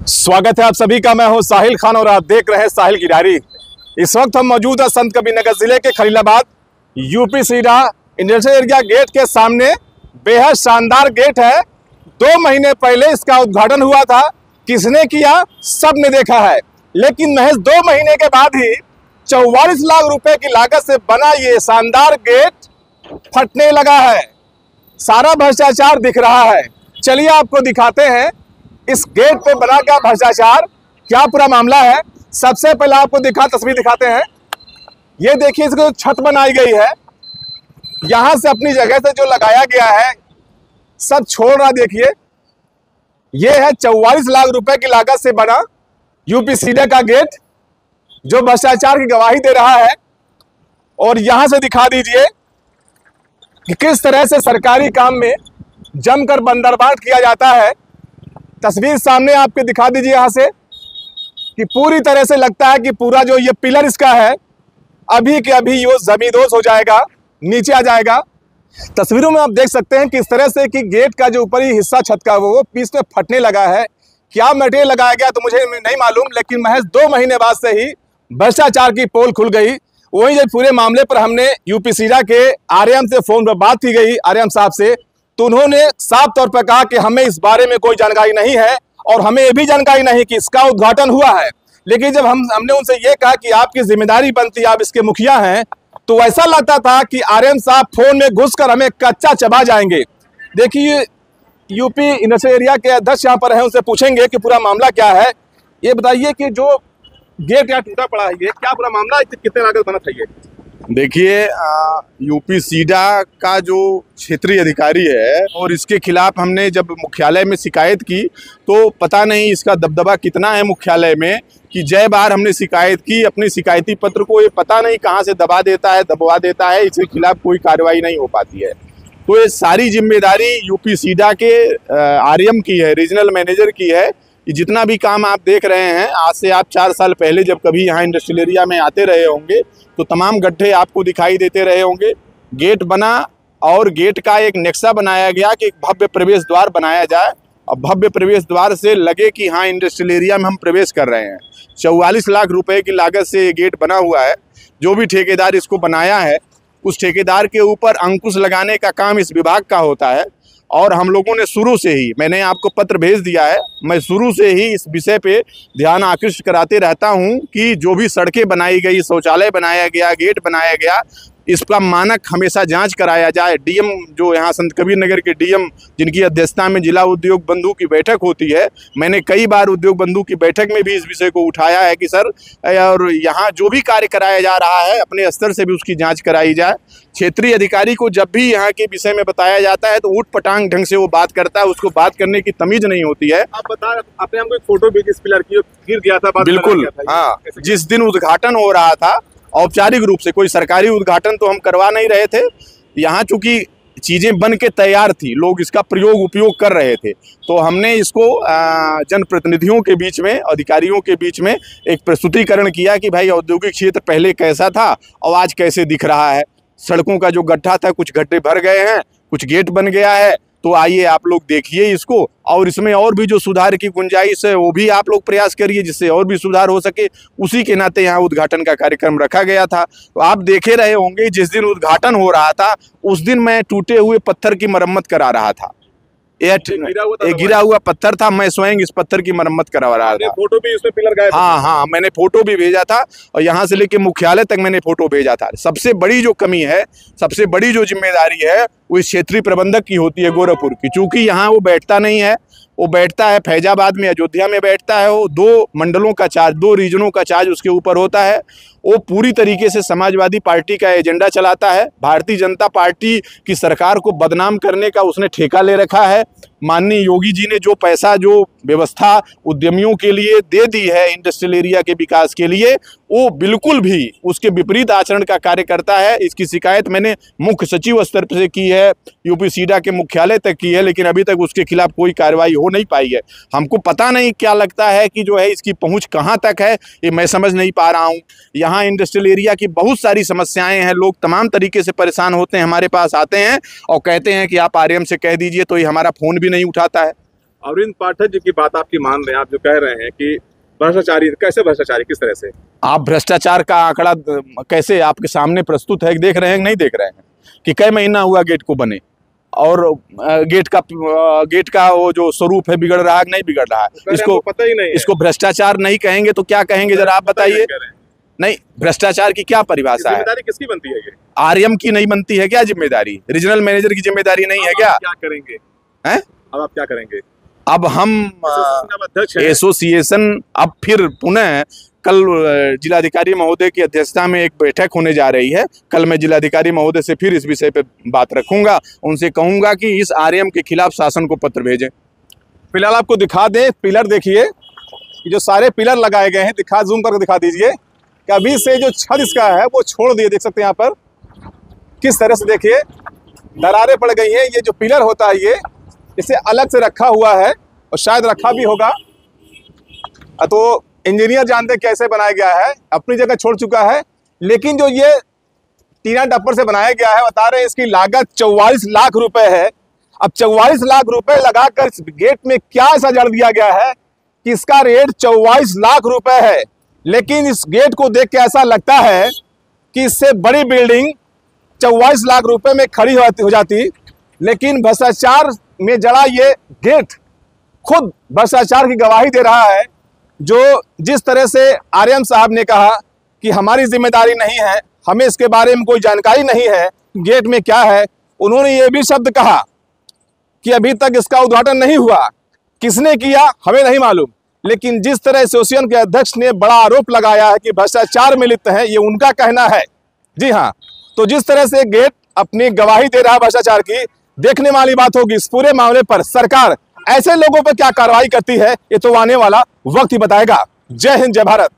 स्वागत है आप सभी का। मैं हूं साहिल खान और आप देख रहे हैं साहिल की डायरी। इस वक्त हम मौजूद है संत कबीरनगर जिले के Khalilabad UP SIDA industrial area gate के सामने। बेहद शानदार गेट है। 2 महीने पहले इसका उद्घाटन हुआ था। किसने किया सबने देखा है, लेकिन महज 2 महीने के बाद ही 44 लाख रुपए की लागत से बना ये शानदार गेट फटने लगा है। सारा भ्रष्टाचार दिख रहा है। चलिए आपको दिखाते हैं इस गेट पे बना क्या भ्रष्टाचार, क्या पूरा मामला है। सबसे पहले आपको तस्वीर दिखाते हैं। ये देखिए, इसको छत बनाई गई है। यहां से अपनी जगह से जो लगाया गया है सब छोड़ रहा। देखिए, ये है 44 लाख रुपए की लागत से बना यूपी सीडा का गेट, जो भ्रष्टाचार की गवाही दे रहा है। और यहां से दिखा दीजिए कि किस तरह से सरकारी काम में जमकर बंदरबाट किया जाता है। तस्वीर सामने आपके दिखा दीजिए यहां से कि पूरी तरह से लगता है कि पूरा जो ये पिलर इसका है अभी के अभी ये जमींदोज हो जाएगा, नीचे आ जाएगा। तस्वीरों में आप देख सकते हैं किस तरह से कि गेट का जो ऊपरी हिस्सा छत का वो पीस में फटने लगा है। क्या मटेरियल लगाया गया तो मुझे नहीं मालूम, लेकिन महज 2 महीने बाद से ही भ्रष्टाचार की पोल खुल गई। वहीं जब पूरे मामले पर हमने यूपी सीडा के आरएम से फोन पर बात की गई, आरएम साहब से, तो उन्होंने साफ तौर पर कहा कि हमें इस बारे में कोई जानकारी नहीं है और हमें ये भी जानकारी नहीं कि इसका उद्घाटन हुआ है। लेकिन जब हमने उनसे ये कहा कि आपकी जिम्मेदारी बनती है, आप इसके मुखिया हैं, तो ऐसा लगता था कि आरएम साहब फोन में घुसकर हमें कच्चा चबा जाएंगे। देखिए, यूपी इंडस्ट्रियल एरिया के अध्यक्ष यहाँ पर हैं, उनसे पूछेंगे कि पूरा मामला क्या है। ये बताइए कि जो गेट यहाँ टूटा पड़ा है, ये क्या पूरा मामला है, कितने लागत बना था ये? देखिए, यूपी सीडा का जो क्षेत्रीय अधिकारी है और इसके खिलाफ हमने जब मुख्यालय में शिकायत की तो पता नहीं इसका दबदबा कितना है मुख्यालय में कि जय बार हमने शिकायत की, अपने शिकायती पत्र को ये पता नहीं कहां से दबा देता है, दबवा देता है। इसके खिलाफ कोई कार्रवाई नहीं हो पाती है। तो ये सारी जिम्मेदारी यूपी सीडा के आरएम की है, रीजनल मैनेजर की है। जितना भी काम आप देख रहे हैं, आज से आप 4 साल पहले जब कभी यहाँ इंडस्ट्रियल एरिया में आते रहे होंगे तो तमाम गड्ढे आपको दिखाई देते रहे होंगे। गेट बना और गेट का एक नक्शा बनाया गया कि एक भव्य प्रवेश द्वार बनाया जाए और भव्य प्रवेश द्वार से लगे कि हाँ इंडस्ट्रियल एरिया में हम प्रवेश कर रहे हैं। 44 लाख रुपए की लागत से ये गेट बना हुआ है। जो भी ठेकेदार इसको बनाया है उस ठेकेदार के ऊपर अंकुश लगाने का काम इस विभाग का होता है। और हम लोगों ने शुरू से ही, मैंने आपको पत्र भेज दिया है, मैं शुरू से ही इस विषय पे ध्यान आकृष्ट कराते रहता हूं कि जो भी सड़कें बनाई गई, शौचालय बनाया गया, गेट बनाया गया, इसका मानक हमेशा जांच कराया जाए। डीएम जो यहाँ संत कबीरनगर के डीएम जिनकी अध्यक्षता में जिला उद्योग बंधु की बैठक होती है, मैंने कई बार उद्योग बंधु की बैठक में भी इस विषय को उठाया है कि सर, और यहाँ जो भी कार्य कराया जा रहा है अपने स्तर से भी उसकी जांच कराई जाए। क्षेत्रीय अधिकारी को जब भी यहाँ के विषय में बताया जाता है तो ऊट पटांग ढंग से वो बात करता है, उसको बात करने की तमीज नहीं होती है। आप बता, आपने हमको एक फोटो भी इस पिलर की गिर गया था, बिल्कुल हाँ, जिस दिन उद्घाटन हो रहा था औपचारिक रूप से, कोई सरकारी उद्घाटन तो हम करवा नहीं रहे थे। यहाँ चूंकि चीजें बन के तैयार थी, लोग इसका उपयोग कर रहे थे, तो हमने इसको जनप्रतिनिधियों के बीच में, अधिकारियों के बीच में एक प्रस्तुतिकरण किया कि भाई औद्योगिक क्षेत्र पहले कैसा था और आज कैसे दिख रहा है। सड़कों का जो गड्ढा था, कुछ गड्ढे भर गए हैं, कुछ गेट बन गया है। तो आइए आप लोग देखिए इसको, और इसमें और भी जो सुधार की गुंजाइश है वो भी आप लोग प्रयास करिए जिससे और भी सुधार हो सके। उसी के नाते यहाँ उद्घाटन का कार्यक्रम रखा गया था। तो आप देखे रहे होंगे जिस दिन उद्घाटन हो रहा था उस दिन मैं टूटे हुए पत्थर की मरम्मत करा रहा था। एक गिरा हुआ पत्थर था, मैं स्वयं इस पत्थर की मरम्मत करा रहा था। फोटो भी उसमें पिलर गया। हाँ, मैंने फोटो भी भेजा था और यहाँ से लेके मुख्यालय तक मैंने फोटो भेजा था। सबसे बड़ी जो कमी है, सबसे बड़ी जो जिम्मेदारी है वो इस क्षेत्रीय प्रबंधक की होती है, गोरखपुर की। चूंकि यहाँ वो बैठता नहीं है, वो बैठता है फैजाबाद में, अयोध्या में बैठता है। वो 2 मंडलों का चार्ज, 2 रीजनों का चार्ज उसके ऊपर होता है। वो पूरी तरीके से समाजवादी पार्टी का एजेंडा चलाता है। भारतीय जनता पार्टी की सरकार को बदनाम करने का उसने ठेका ले रखा है। माननीय योगी जी ने जो पैसा, जो व्यवस्था उद्यमियों के लिए दे दी है इंडस्ट्रियल एरिया के विकास के लिए, वो बिल्कुल भी उसके विपरीत आचरण का कार्य करता है। इसकी शिकायत मैंने मुख्य सचिव स्तर से की है, यूपी सीडा के मुख्यालय तक की है, लेकिन अभी तक उसके खिलाफ कोई कार्रवाई हो नहीं पाई है। हमको पता नहीं क्या लगता है कि जो है इसकी पहुंच कहां तक है, ये मैं समझ नहीं पा रहा हूं। यहाँ इंडस्ट्रियल एरिया की बहुत सारी समस्याएं हैं, लोग तमाम तरीके से परेशान होते हैं, हमारे पास आते हैं और कहते हैं कि आप आरएम से कह दीजिए, तो ये हमारा फोन भी नहीं उठाता है। अरविंद पाठक जी की बात आपकी मान रहे हैं, आप जो कह रहे हैं कि भ्रष्टाचारी, कैसे भ्रष्टाचारी, किस तरह से? आप भ्रष्टाचार का आंकड़ा कैसे आपके सामने प्रस्तुत है, देख रहे हैं नहीं देख रहे हैं कि कई महीना हुआ गेट को बने और गेट का वो जो स्वरूप है बिगड़ रहा है नहीं बिगड़ रहा है? इसको पता ही नहीं है। इसको भ्रष्टाचार नहीं कहेंगे तो क्या कहेंगे, जरा आप बताइए। नहीं, भ्रष्टाचार की क्या परिभाषा है? जिम्मेदारी किसकी बनती है? ये आरएम की नहीं बनती है क्या जिम्मेदारी? रीजनल मैनेजर की जिम्मेदारी नहीं है क्या? क्या करेंगे हैं? अब आप क्या करेंगे? अब हम अध्यक्ष हैं। एसोसिएशन अब फिर पुनः कल जिलाधिकारी महोदय की अध्यक्षता में एक बैठक होने जा रही है। कल मैं जिलाधिकारी महोदय से फिर इस विषय पे बात रखूंगा, उनसे कहूंगा कि इस आरएम के खिलाफ शासन को पत्र भेजें। फिलहाल आपको दिखा दें, पिलर देखिए, जो सारे पिलर लगाए गए हैं, जूम करके दिखा दीजिए कि अभी से जो छत इसका है वो छोड़ दिए, देख सकते हैं यहाँ पर किस तरह से, देखिए दरारें पड़ गई हैं। ये जो पिलर होता है ये इसे अलग से रखा हुआ है और शायद रखा भी होगा, तो इंजीनियर जानते कैसे बनाया गया है, अपनी जगह छोड़ चुका है। लेकिन जो ये टीना टप्पर से बनाया गया है, बता रहे हैं इसकी लागत 44 लाख रुपए है। अब 44 लाख रुपए लगाकर इस गेट में क्या ऐसा जड़ दिया गया है कि इसका रेट 44 लाख रुपए है। लेकिन इस गेट को देख के ऐसा लगता है कि इससे बड़ी बिल्डिंग 44 लाख रुपए में खड़ी हो जाती। लेकिन भ्रष्टाचार में जड़ा ये गेट खुद भ्रष्टाचार की गवाही दे रहा है। जो जिस तरह से आरएम साहब ने कहा कि हमारी जिम्मेदारी नहीं है, हमें इसके बारे में कोई जानकारी नहीं है गेट में क्या है, उन्होंने ये भी शब्द कहा कि अभी तक इसका उद्घाटन नहीं हुआ, किसने किया हमें नहीं मालूम। लेकिन जिस तरह एसोसिएशन के अध्यक्ष ने बड़ा आरोप लगाया है कि भ्रष्टाचार में लिप्त है, ये उनका कहना है। जी हाँ, तो जिस तरह से गेट अपनी गवाही दे रहा है भ्रष्टाचार की, देखने वाली बात होगी इस पूरे मामले पर सरकार ऐसे लोगों पर क्या कार्रवाई करती है, ये तो आने वाला वक्त ही बताएगा। जय हिंद, जय भारत।